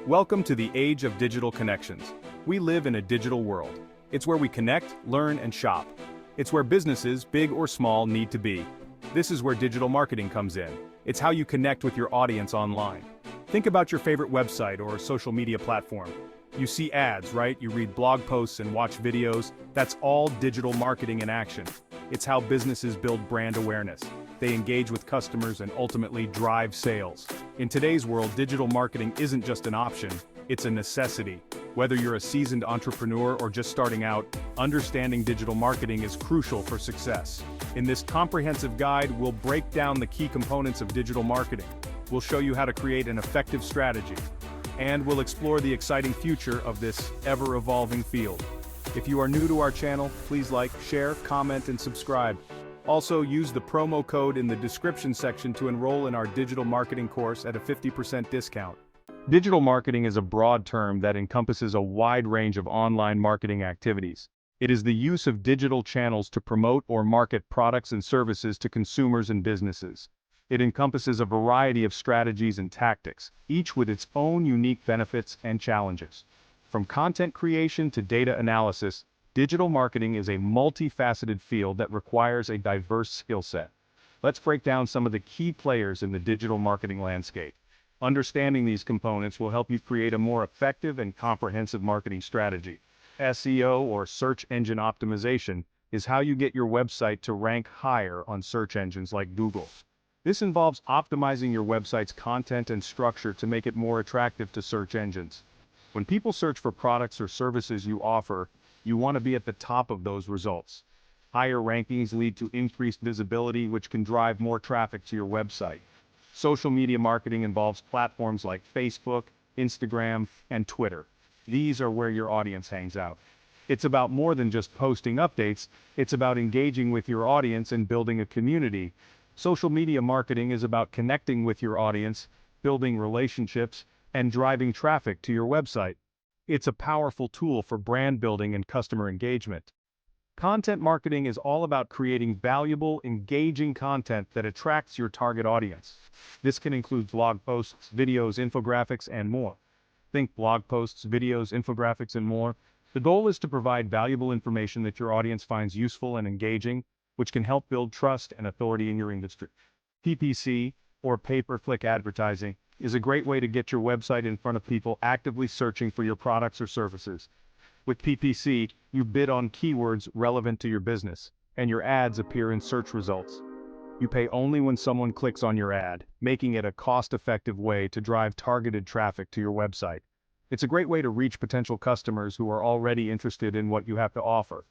Welcome to the age of digital connections. We live in a digital world. It's where we connect, learn, and shop. It's where businesses, big or small, need to be. This is where digital marketing comes in. It's how you connect with your audience online. Think about your favorite website or social media platform. You see ads, right? You read blog posts and watch videos. That's all digital marketing in action. It's how businesses build brand awareness. They engage with customers and ultimately drive sales. In today's world, digital marketing isn't just an option, it's a necessity. Whether you're a seasoned entrepreneur or just starting out, understanding digital marketing is crucial for success. In this comprehensive guide, we'll break down the key components of digital marketing. We'll show you how to create an effective strategy. And we'll explore the exciting future of this ever-evolving field. If you are new to our channel, please like, share, comment, and subscribe. Also, use the promo code in the description section to enroll in our digital marketing course at a 50% discount. Digital marketing is a broad term that encompasses a wide range of online marketing activities. It is the use of digital channels to promote or market products and services to consumers and businesses. It encompasses a variety of strategies and tactics, each with its own unique benefits and challenges. From content creation to data analysis, digital marketing is a multifaceted field that requires a diverse skill set. Let's break down some of the key players in the digital marketing landscape. Understanding these components will help you create a more effective and comprehensive marketing strategy. SEO, or search engine optimization, is how you get your website to rank higher on search engines like Google. This involves optimizing your website's content and structure to make it more attractive to search engines. When people search for products or services you offer, you want to be at the top of those results. Higher rankings lead to increased visibility, which can drive more traffic to your website. Social media marketing involves platforms like Facebook, Instagram, and Twitter. These are where your audience hangs out. It's about more than just posting updates, it's about engaging with your audience and building a community. Social media marketing is about connecting with your audience, building relationships, and driving traffic to your website. It's a powerful tool for brand building and customer engagement. Content marketing is all about creating valuable, engaging content that attracts your target audience. This can include blog posts, videos, infographics, and more. Think blog posts, videos, infographics, and more. The goal is to provide valuable information that your audience finds useful and engaging, which can help build trust and authority in your industry. PPC, or pay-per-click advertising, is a great way to get your website in front of people actively searching for your products or services. With PPC, you bid on keywords relevant to your business, and your ads appear in search results. You pay only when someone clicks on your ad, making it a cost-effective way to drive targeted traffic to your website. It's a great way to reach potential customers who are already interested in what you have to offer.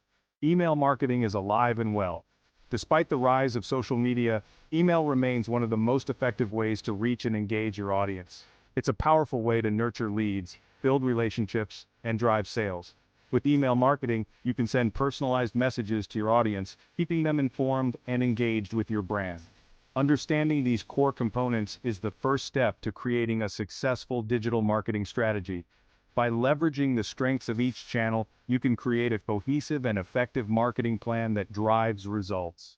Email marketing is alive and well. Despite the rise of social media, email remains one of the most effective ways to reach and engage your audience. It's a powerful way to nurture leads, build relationships, and drive sales. With email marketing, you can send personalized messages to your audience, keeping them informed and engaged with your brand. Understanding these core components is the first step to creating a successful digital marketing strategy. By leveraging the strengths of each channel, you can create a cohesive and effective marketing plan that drives results.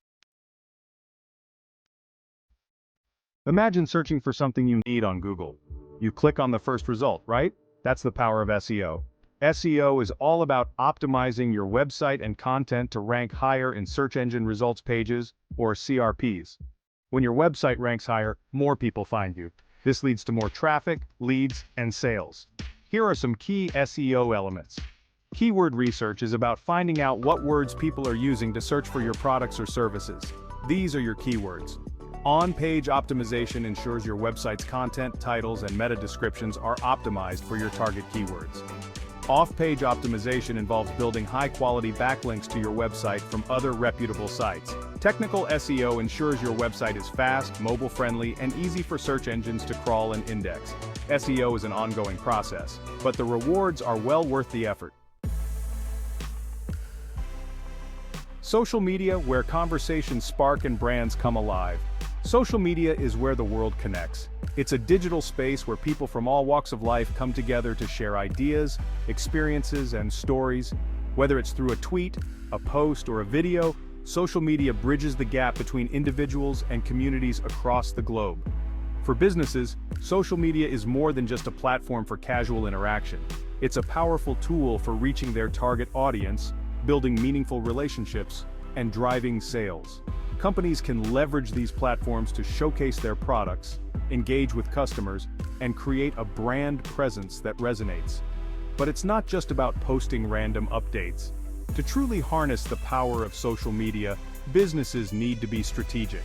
Imagine searching for something you need on Google. You click on the first result, right? That's the power of SEO. SEO is all about optimizing your website and content to rank higher in search engine results pages, or CRPs. When your website ranks higher, more people find you. This leads to more traffic, leads, and sales. Here are some key SEO elements. Keyword research is about finding out what words people are using to search for your products or services. These are your keywords. On-page optimization ensures your website's content, titles, and meta descriptions are optimized for your target keywords. Off-page optimization involves building high-quality backlinks to your website from other reputable sites. Technical SEO ensures your website is fast, mobile-friendly, and easy for search engines to crawl and index. SEO is an ongoing process, but the rewards are well worth the effort. Social media, where conversations spark and brands come alive. Social media is where the world connects. It's a digital space where people from all walks of life come together to share ideas, experiences, and stories. Whether it's through a tweet, a post, or a video, social media bridges the gap between individuals and communities across the globe. For businesses, social media is more than just a platform for casual interaction. It's a powerful tool for reaching their target audience, building meaningful relationships, and driving sales. Companies can leverage these platforms to showcase their products, engage with customers, and create a brand presence that resonates. But it's not just about posting random updates. To truly harness the power of social media, businesses need to be strategic.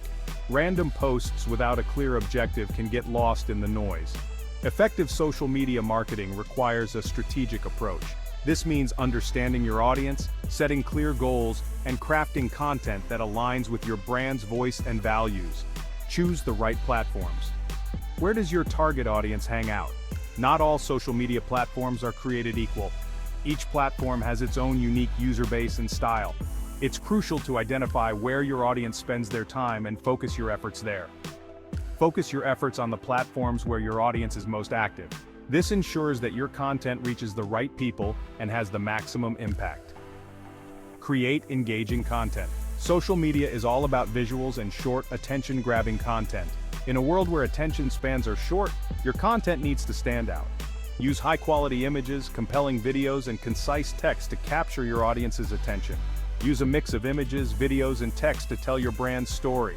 Random posts without a clear objective can get lost in the noise. Effective social media marketing requires a strategic approach. This means understanding your audience, setting clear goals, and crafting content that aligns with your brand's voice and values. Choose the right platforms. Where does your target audience hang out? Not all social media platforms are created equal. Each platform has its own unique user base and style. It's crucial to identify where your audience spends their time and focus your efforts there. Focus your efforts on the platforms where your audience is most active. This ensures that your content reaches the right people and has the maximum impact. Create engaging content. Social media is all about visuals and short, attention-grabbing content. In a world where attention spans are short, your content needs to stand out. Use high-quality images, compelling videos, and concise text to capture your audience's attention. Use a mix of images, videos, and text to tell your brand's story.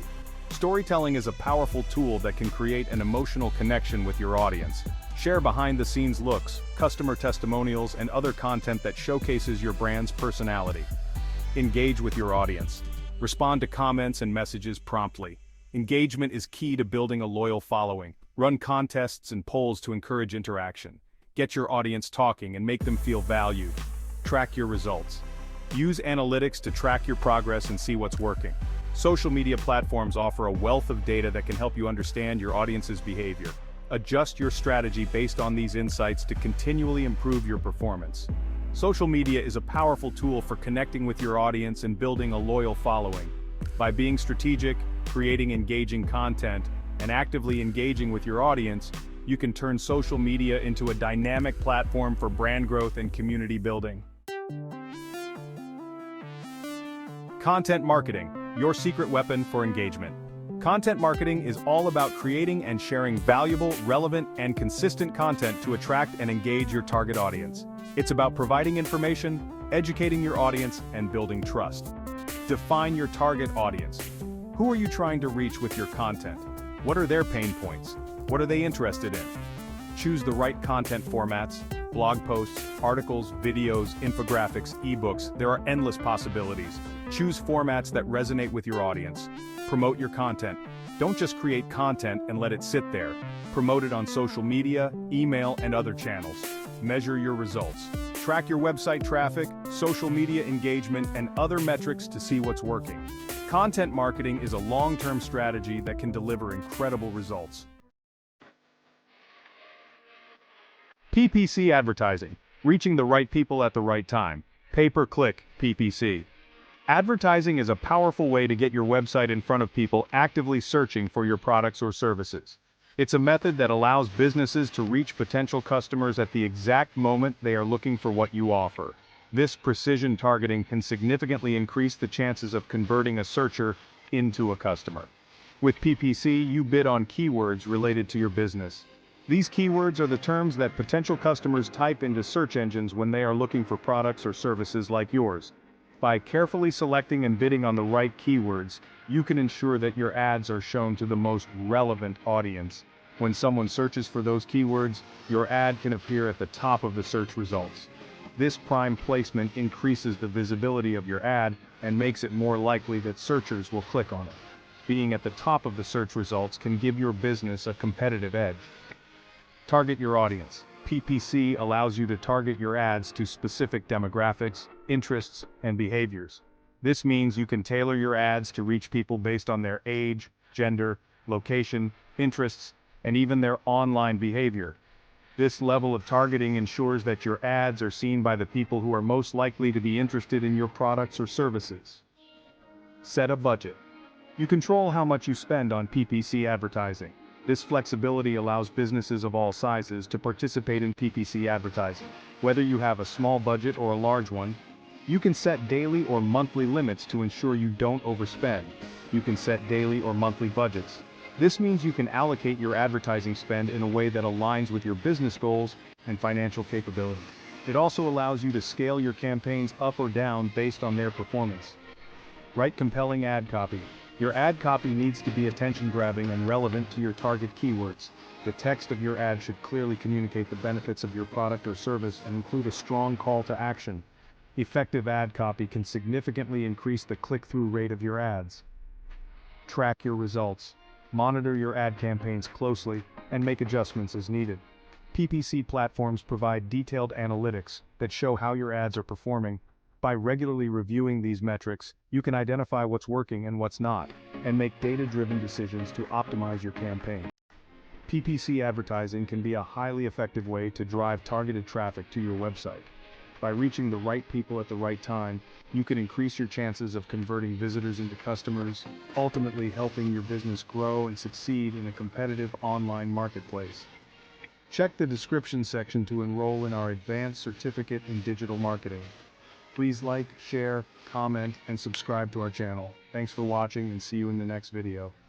Storytelling is a powerful tool that can create an emotional connection with your audience. Share behind-the-scenes looks, customer testimonials, and other content that showcases your brand's personality. Engage with your audience. Respond to comments and messages promptly. Engagement is key to building a loyal following. Run contests and polls to encourage interaction. Get your audience talking and make them feel valued. Track your results. Use analytics to track your progress and see what's working. Social media platforms offer a wealth of data that can help you understand your audience's behavior. Adjust your strategy based on these insights to continually improve your performance. Social media is a powerful tool for connecting with your audience and building a loyal following. By being strategic, creating engaging content, and actively engaging with your audience, you can turn social media into a dynamic platform for brand growth and community building. Content marketing, your secret weapon for engagement. Content marketing is all about creating and sharing valuable, relevant, and consistent content to attract and engage your target audience. It's about providing information, educating your audience, and building trust. Define your target audience. Who are you trying to reach with your content? What are their pain points? What are they interested in? Choose the right content formats: blog posts, articles, videos, infographics, ebooks. There are endless possibilities. Choose formats that resonate with your audience. Promote your content. Don't just create content and let it sit there. Promote it on social media, email, and other channels. Measure your results. Track your website traffic, social media engagement, and other metrics to see what's working. Content marketing is a long-term strategy that can deliver incredible results. PPC advertising, reaching the right people at the right time. Pay-per-click, PPC. Advertising is a powerful way to get your website in front of people actively searching for your products or services. It's a method that allows businesses to reach potential customers at the exact moment they are looking for what you offer. This precision targeting can significantly increase the chances of converting a searcher into a customer. With PPC, you bid on keywords related to your business. These keywords are the terms that potential customers type into search engines when they are looking for products or services like yours. By carefully selecting and bidding on the right keywords, you can ensure that your ads are shown to the most relevant audience. When someone searches for those keywords, your ad can appear at the top of the search results. This prime placement increases the visibility of your ad and makes it more likely that searchers will click on it. Being at the top of the search results can give your business a competitive edge. Target your audience. PPC allows you to target your ads to specific demographics, interests, and behaviors. This means you can tailor your ads to reach people based on their age, gender, location, interests, and even their online behavior. This level of targeting ensures that your ads are seen by the people who are most likely to be interested in your products or services. Set a budget. You control how much you spend on PPC advertising. This flexibility allows businesses of all sizes to participate in PPC advertising. Whether you have a small budget or a large one, you can set daily or monthly limits to ensure you don't overspend. You can set daily or monthly budgets. This means you can allocate your advertising spend in a way that aligns with your business goals and financial capability. It also allows you to scale your campaigns up or down based on their performance. Write compelling ad copy. Your ad copy needs to be attention-grabbing and relevant to your target keywords. The text of your ad should clearly communicate the benefits of your product or service and include a strong call to action. Effective ad copy can significantly increase the click-through rate of your ads. Track your results. Monitor your ad campaigns closely and make adjustments as needed. PPC platforms provide detailed analytics that show how your ads are performing. By regularly reviewing these metrics, you can identify what's working and what's not, and make data-driven decisions to optimize your campaign. PPC advertising can be a highly effective way to drive targeted traffic to your website. By reaching the right people at the right time, you can increase your chances of converting visitors into customers, ultimately helping your business grow and succeed in a competitive online marketplace. Check the description section to enroll in our advanced certificate in digital marketing. Please like, share, comment, and subscribe to our channel. Thanks for watching and see you in the next video.